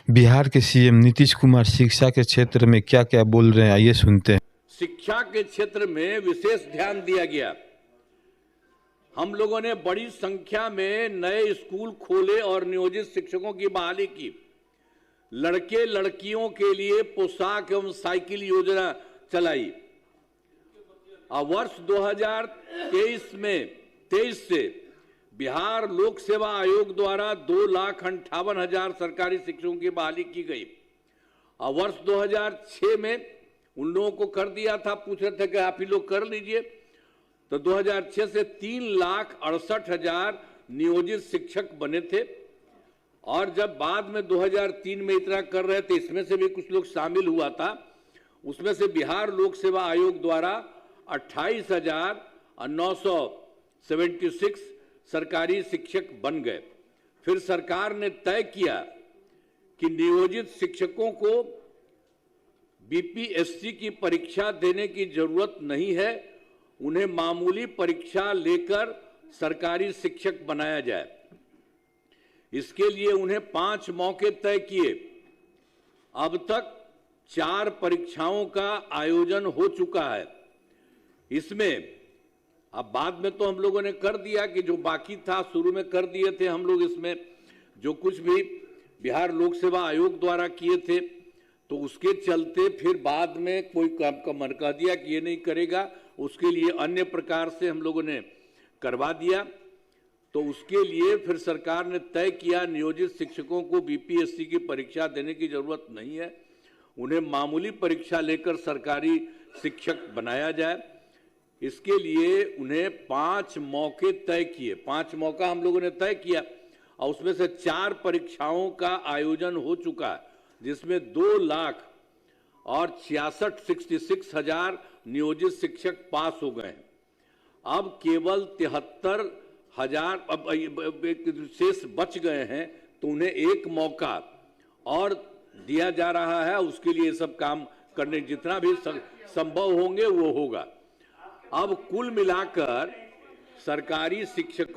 बिहार के सीएम नीतीश कुमार शिक्षा के क्षेत्र में क्या क्या बोल रहे हैं, आइए सुनते हैं। शिक्षा के क्षेत्र में विशेष ध्यान दिया गया। हम लोगों ने बड़ी संख्या में नए स्कूल खोले और नियोजित शिक्षकों की बहाली की। लड़के लड़कियों के लिए पोशाक एवं साइकिल योजना चलाई। वर्ष 2023 से बिहार लोक सेवा आयोग द्वारा 2,58,000 सरकारी शिक्षकों की बहाली की गई। वर्ष 2006 में उन लोगों को कर दिया था, पूछ रहे थे कि आप ही लोग कर लीजिए, तो 2006 से 3,68,000 नियोजित शिक्षक बने थे। और जब बाद में 2003 में इतना कर रहे थे, इसमें से भी कुछ लोग शामिल हुआ था, उसमें से बिहार लोक सेवा आयोग द्वारा 28,976 सरकारी शिक्षक बन गए। फिर सरकार ने तय किया कि नियोजित शिक्षकों को बीपीएससी की परीक्षा देने की जरूरत नहीं है, उन्हें मामूली परीक्षा लेकर सरकारी शिक्षक बनाया जाए। इसके लिए उन्हें 5 मौके तय किए। अब तक 4 परीक्षाओं का आयोजन हो चुका है। इसमें अब बाद में तो हम लोगों ने कर दिया कि जो बाकी था शुरू में कर दिए थे हम लोग। इसमें जो कुछ भी बिहार लोक सेवा आयोग द्वारा किए थे, तो उसके चलते फिर बाद में कोई काम का मन कह दिया कि ये नहीं करेगा, उसके लिए अन्य प्रकार से हम लोगों ने करवा दिया। तो उसके लिए फिर सरकार ने तय किया नियोजित शिक्षकों को बीपीएससी की परीक्षा देने की जरूरत नहीं है, उन्हें मामूली परीक्षा लेकर सरकारी शिक्षक बनाया जाए। इसके लिए उन्हें 5 मौके तय किए। 5 मौका हम लोगों ने तय किया और उसमें से 4 परीक्षाओं का आयोजन हो चुका है, जिसमें 2,66,000 नियोजित शिक्षक पास हो गए हैं। अब केवल 73,000 शेष बच गए हैं, तो उन्हें 1 मौका और दिया जा रहा है। उसके लिए सब काम करने जितना भी संभव होंगे वो होगा। अब कुल मिलाकर सरकारी शिक्षकों